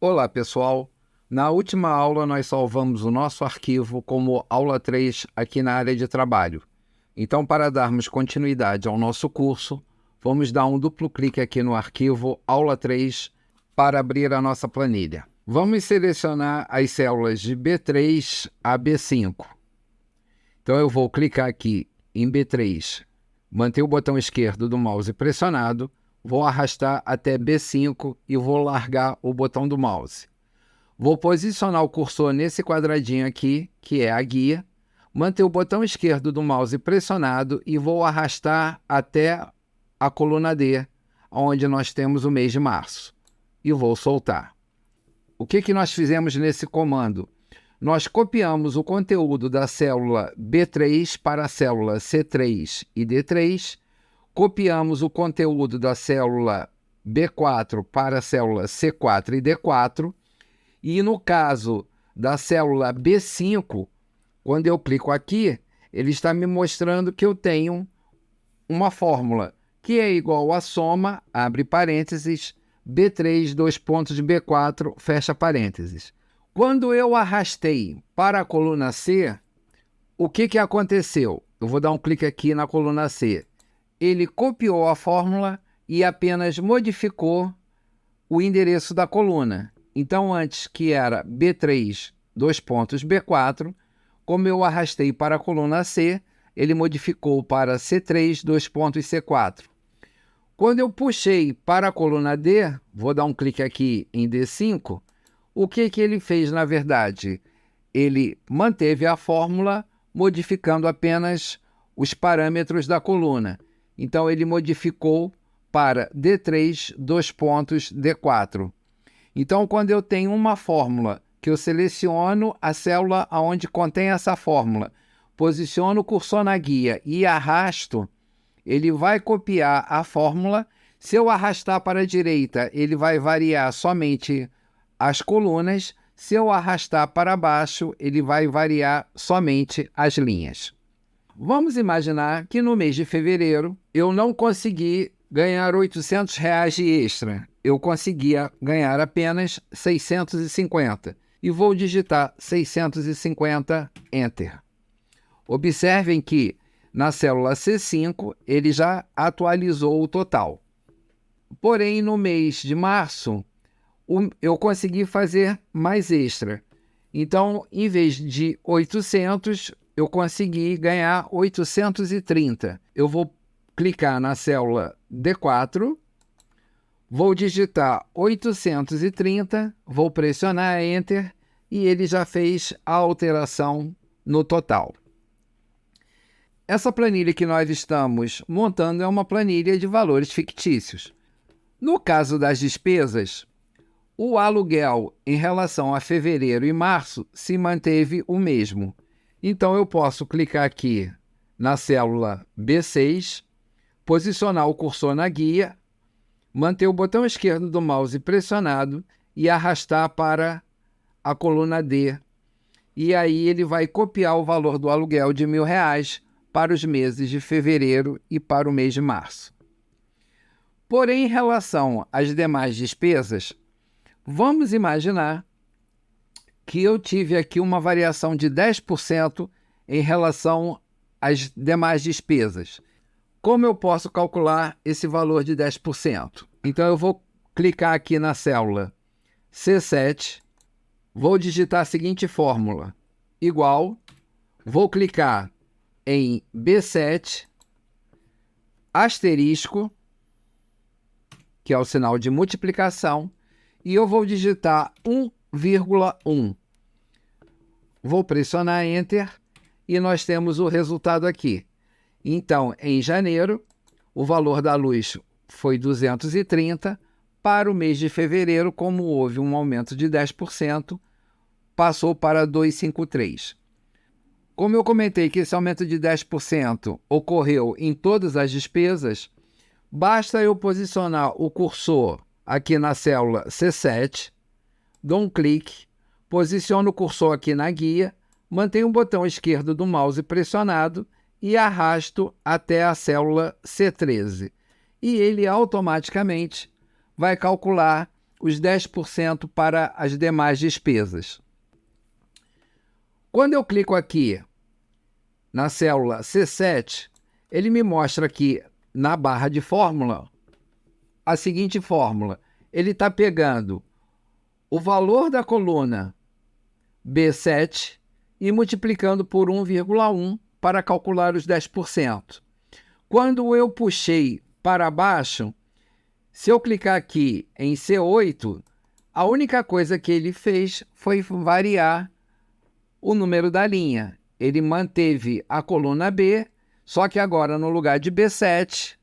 Olá, pessoal! Na última aula, nós salvamos o nosso arquivo como aula 3 aqui na área de trabalho. Então, para darmos continuidade ao nosso curso, vamos dar um duplo clique aqui no arquivo aula 3 para abrir a nossa planilha. Vamos selecionar as células de B3 a B5. Então, eu vou clicar aqui em B3, manter o botão esquerdo do mouse pressionado, vou arrastar até B5 e vou largar o botão do mouse. Vou posicionar o cursor nesse quadradinho aqui, que é a guia, manter o botão esquerdo do mouse pressionado e vou arrastar até a coluna D, onde nós temos o mês de março. E vou soltar. O que nós fizemos nesse comando? Nós copiamos o conteúdo da célula B3 para a célula C3 e D3, copiamos o conteúdo da célula B4 para a célula C4 e D4, e no caso da célula B5, quando eu clico aqui, ele está me mostrando que eu tenho uma fórmula que é igual a soma, abre parênteses, B3, dois pontos de B4, fecha parênteses. Quando eu arrastei para a coluna C, o que aconteceu? Eu vou dar um clique aqui na coluna C. Ele copiou a fórmula e apenas modificou o endereço da coluna. Então, antes que era B3, dois pontos B4, como eu arrastei para a coluna C, ele modificou para C3, dois pontos C4. Quando eu puxei para a coluna D, vou dar um clique aqui em D5, o que ele fez na verdade? Ele manteve a fórmula, modificando apenas os parâmetros da coluna. Então, ele modificou para D3, dois pontos D4. Então, quando eu tenho uma fórmula que eu seleciono a célula onde contém essa fórmula, posiciono o cursor na guia e arrasto, ele vai copiar a fórmula. Se eu arrastar para a direita, ele vai variar somente as colunas. Se eu arrastar para baixo, ele vai variar somente as linhas. Vamos imaginar que no mês de fevereiro eu não consegui ganhar R$800 de extra. Eu conseguia ganhar apenas 650. E vou digitar 650, Enter. Observem que na célula C5 ele já atualizou o total. Porém, no mês de março, eu consegui fazer mais extra. Então, em vez de 800, eu consegui ganhar 830. Eu vou clicar na célula D4, vou digitar 830, vou pressionar Enter e ele já fez a alteração no total. Essa planilha que nós estamos montando é uma planilha de valores fictícios. No caso das despesas, o aluguel em relação a fevereiro e março se manteve o mesmo. Então, eu posso clicar aqui na célula B6, posicionar o cursor na guia, manter o botão esquerdo do mouse pressionado e arrastar para a coluna D. E aí ele vai copiar o valor do aluguel de R$1.000 para os meses de fevereiro e para o mês de março. Porém, em relação às demais despesas, vamos imaginar que eu tive aqui uma variação de 10% em relação às demais despesas. Como eu posso calcular esse valor de 10%? Então, eu vou clicar aqui na célula C7, vou digitar a seguinte fórmula, igual, vou clicar em B7, asterisco, que é o sinal de multiplicação, e eu vou digitar 1,1. Vou pressionar Enter e nós temos o resultado aqui. Então, em janeiro, o valor da luz foi 230. Para o mês de fevereiro, como houve um aumento de 10%, passou para 253. Como eu comentei que esse aumento de 10% ocorreu em todas as despesas, basta eu posicionar o cursor aqui na célula C7, dou um clique, posiciono o cursor aqui na guia, mantenho o botão esquerdo do mouse pressionado e arrasto até a célula C13. E ele automaticamente vai calcular os 10% para as demais despesas. Quando eu clico aqui na célula C7, ele me mostra aqui na barra de fórmula a seguinte fórmula. Ele está pegando o valor da coluna B7 e multiplicando por 1,1 para calcular os 10%. Quando eu puxei para baixo, se eu clicar aqui em C8, a única coisa que ele fez foi variar o número da linha. Ele manteve a coluna B, só que agora no lugar de B7,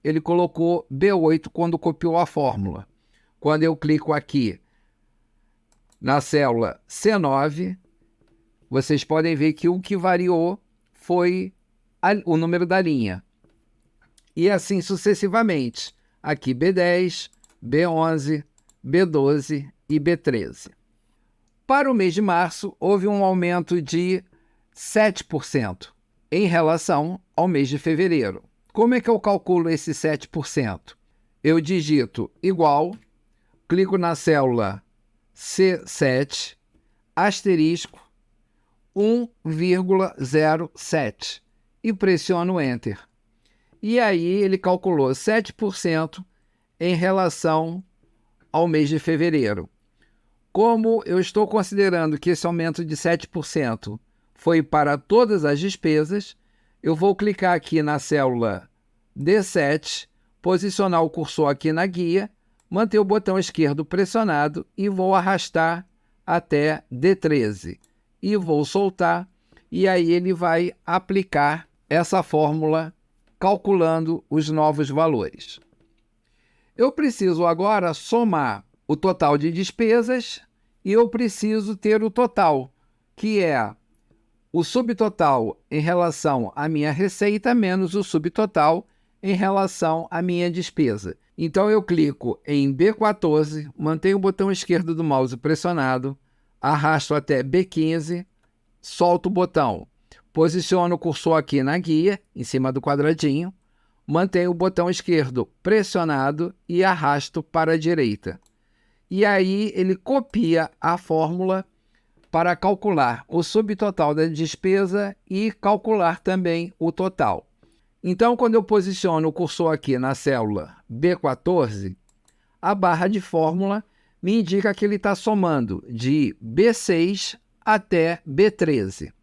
ele colocou B8 quando copiou a fórmula. Quando eu clico aqui na célula C9, vocês podem ver que o que variou foi o número da linha. E assim sucessivamente. Aqui B10, B11, B12 e B13. Para o mês de março, houve um aumento de 7% em relação ao mês de fevereiro. Como é que eu calculo esse 7%? Eu digito igual, clico na célula C7, asterisco 1,07 e pressiono Enter. E aí ele calculou 7% em relação ao mês de fevereiro. Como eu estou considerando que esse aumento de 7% foi para todas as despesas, eu vou clicar aqui na célula D7, posicionar o cursor aqui na guia, manter o botão esquerdo pressionado e vou arrastar até D13. E vou soltar, e aí ele vai aplicar essa fórmula calculando os novos valores. Eu preciso agora somar o total de despesas e eu preciso ter o total, que é o subtotal em relação à minha receita menos o subtotal em relação à minha despesa. Então eu clico em B14, mantenho o botão esquerdo do mouse pressionado, arrasto até B15, solto o botão. Posiciono o cursor aqui na guia, em cima do quadradinho, mantenho o botão esquerdo pressionado e arrasto para a direita. E aí ele copia a fórmula para calcular o subtotal da despesa e calcular também o total. Então, quando eu posiciono o cursor aqui na célula B14, a barra de fórmula me indica que ele está somando de B6 até B13.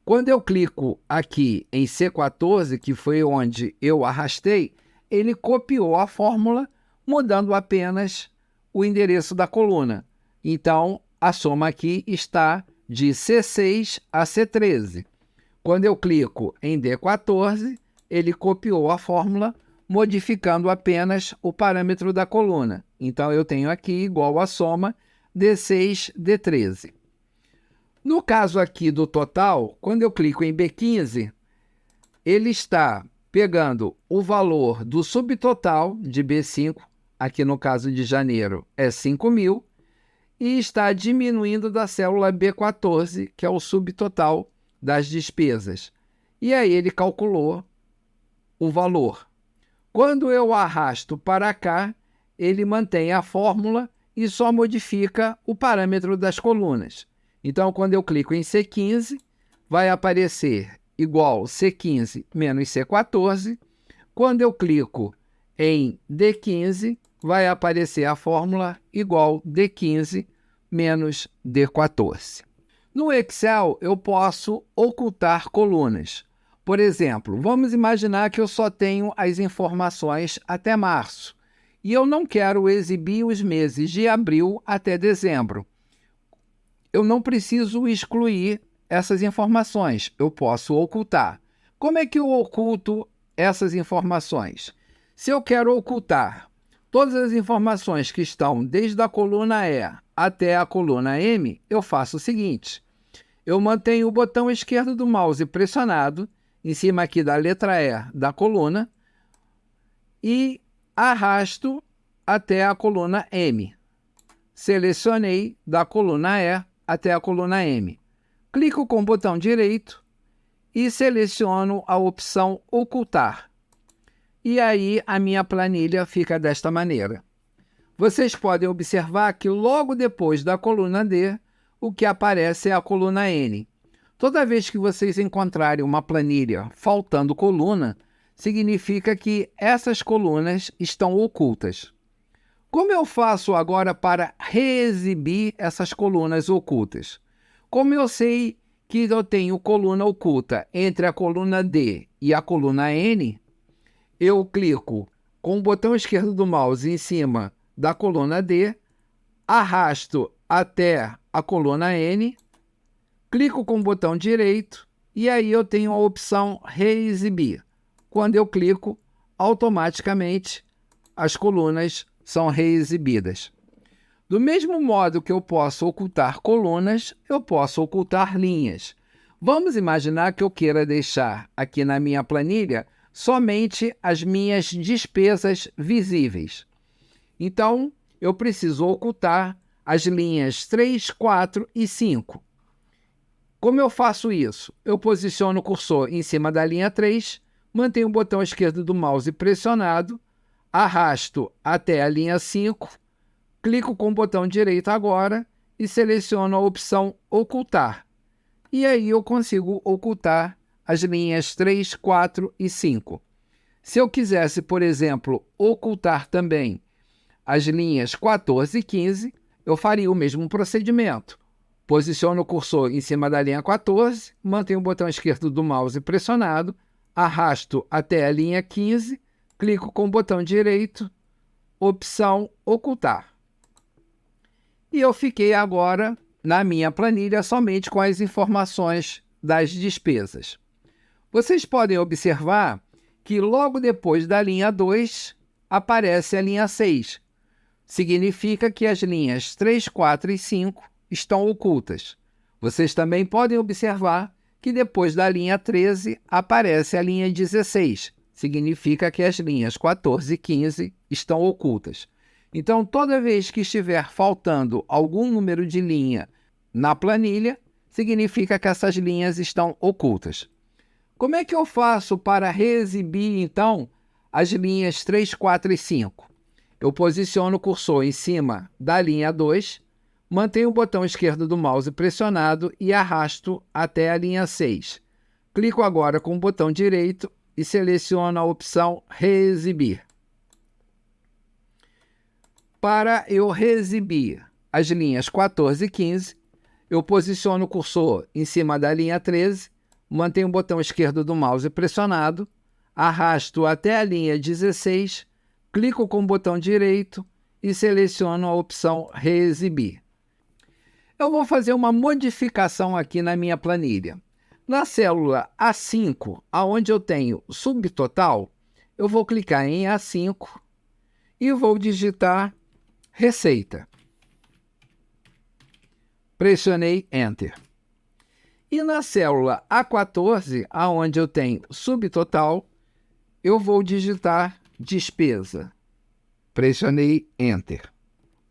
Quando eu clico aqui em C14, que foi onde eu arrastei, ele copiou a fórmula, mudando apenas o endereço da coluna. Então, a soma aqui está de C6 a C13. Quando eu clico em D14, ele copiou a fórmula, modificando apenas o parâmetro da coluna. Então, eu tenho aqui igual a soma D6, D13. No caso aqui do total, quando eu clico em B15, ele está pegando o valor do subtotal de B5, aqui no caso de janeiro é 5.000, e está diminuindo da célula B14, que é o subtotal das despesas. E aí ele calculou o valor. Quando eu arrasto para cá, ele mantém a fórmula e só modifica o parâmetro das colunas. Então, quando eu clico em C15, vai aparecer igual C15 menos C14. Quando eu clico em D15, vai aparecer a fórmula igual D15 menos D14. No Excel, eu posso ocultar colunas. Por exemplo, vamos imaginar que eu só tenho as informações até março e eu não quero exibir os meses de abril até dezembro. Eu não preciso excluir essas informações, eu posso ocultar. Como é que eu oculto essas informações? Se eu quero ocultar todas as informações que estão desde a coluna E até a coluna M, eu faço o seguinte: eu mantenho o botão esquerdo do mouse pressionado, em cima aqui da letra E da coluna, e arrasto até a coluna M. Selecionei da coluna E até a coluna M. Clico com o botão direito e seleciono a opção Ocultar. E aí a minha planilha fica desta maneira. Vocês podem observar que logo depois da coluna D, o que aparece é a coluna N. Toda vez que vocês encontrarem uma planilha faltando coluna, significa que essas colunas estão ocultas. Como eu faço agora para reexibir essas colunas ocultas? Como eu sei que eu tenho coluna oculta entre a coluna D e a coluna N, eu clico com o botão esquerdo do mouse em cima da coluna D, arrasto até a coluna N, clico com o botão direito e aí eu tenho a opção reexibir. Quando eu clico, automaticamente as colunas são reexibidas. Do mesmo modo que eu posso ocultar colunas, eu posso ocultar linhas. Vamos imaginar que eu queira deixar aqui na minha planilha somente as minhas despesas visíveis. Então, eu preciso ocultar as linhas 3, 4 e 5. Como eu faço isso? Eu posiciono o cursor em cima da linha 3, mantenho o botão esquerdo do mouse pressionado, arrasto até a linha 5, clico com o botão direito agora e seleciono a opção Ocultar. E aí eu consigo ocultar as linhas 3, 4 e 5. Se eu quisesse, por exemplo, ocultar também as linhas 14 e 15, eu faria o mesmo procedimento. Posiciono o cursor em cima da linha 14, mantenho o botão esquerdo do mouse pressionado, arrasto até a linha 15, clico com o botão direito, opção Ocultar. E eu fiquei agora na minha planilha somente com as informações das despesas. Vocês podem observar que logo depois da linha 2 aparece a linha 6. Significa que as linhas 3, 4 e 5 estão ocultas. Vocês também podem observar que depois da linha 13 aparece a linha 16. Significa que as linhas 14 e 15 estão ocultas. Então, toda vez que estiver faltando algum número de linha na planilha, significa que essas linhas estão ocultas. Como é que eu faço para reexibir, então, as linhas 3, 4 e 5? Eu posiciono o cursor em cima da linha 2, mantenho o botão esquerdo do mouse pressionado e arrasto até a linha 6. Clico agora com o botão direito e seleciono a opção Reexibir. Para eu reexibir as linhas 14 e 15, eu posiciono o cursor em cima da linha 13, mantenho o botão esquerdo do mouse pressionado, arrasto até a linha 16, clico com o botão direito e seleciono a opção Reexibir. Eu vou fazer uma modificação aqui na minha planilha. Na célula A5, onde eu tenho subtotal, eu vou clicar em A5 e vou digitar Receita. Pressionei Enter. E na célula A14, onde eu tenho subtotal, eu vou digitar Despesa. Pressionei Enter.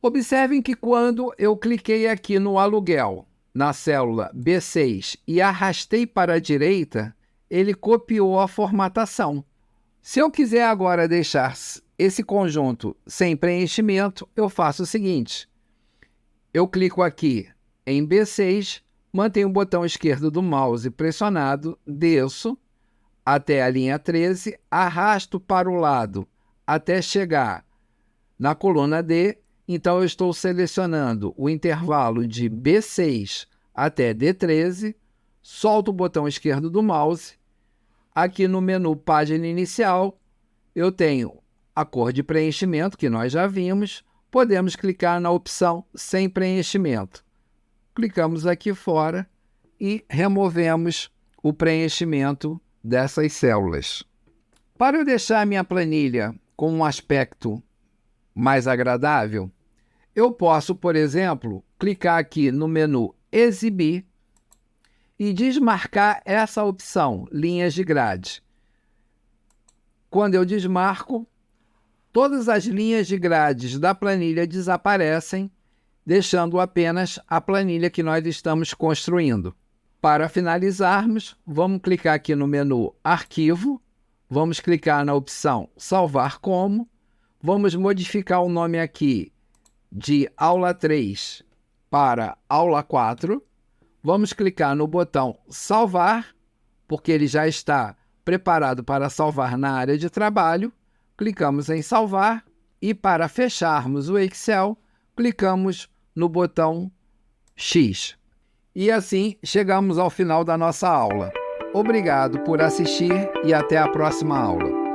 Observem que quando eu cliquei aqui no aluguel, na célula B6, e arrastei para a direita, ele copiou a formatação. Se eu quiser agora deixar esse conjunto sem preenchimento, eu faço o seguinte. Eu clico aqui em B6, mantenho o botão esquerdo do mouse pressionado, desço até a linha 13, arrasto para o lado até chegar na coluna D. Então, eu estou selecionando o intervalo de B6 até D13, solto o botão esquerdo do mouse. Aqui no menu Página Inicial, eu tenho a cor de preenchimento, que nós já vimos. Podemos clicar na opção Sem preenchimento. Clicamos aqui fora e removemos o preenchimento dessas células. Para eu deixar a minha planilha com um aspecto mais agradável, eu posso, por exemplo, clicar aqui no menu Exibir e desmarcar essa opção, Linhas de Grade. Quando eu desmarco, todas as linhas de grades da planilha desaparecem, deixando apenas a planilha que nós estamos construindo. Para finalizarmos, vamos clicar aqui no menu Arquivo, vamos clicar na opção Salvar como, vamos modificar o nome aqui de aula 3 para aula 4, vamos clicar no botão salvar, porque ele já está preparado para salvar na área de trabalho. Clicamos em salvar e, para fecharmos o Excel, clicamos no botão X. E assim chegamos ao final da nossa aula. Obrigado por assistir e até a próxima aula.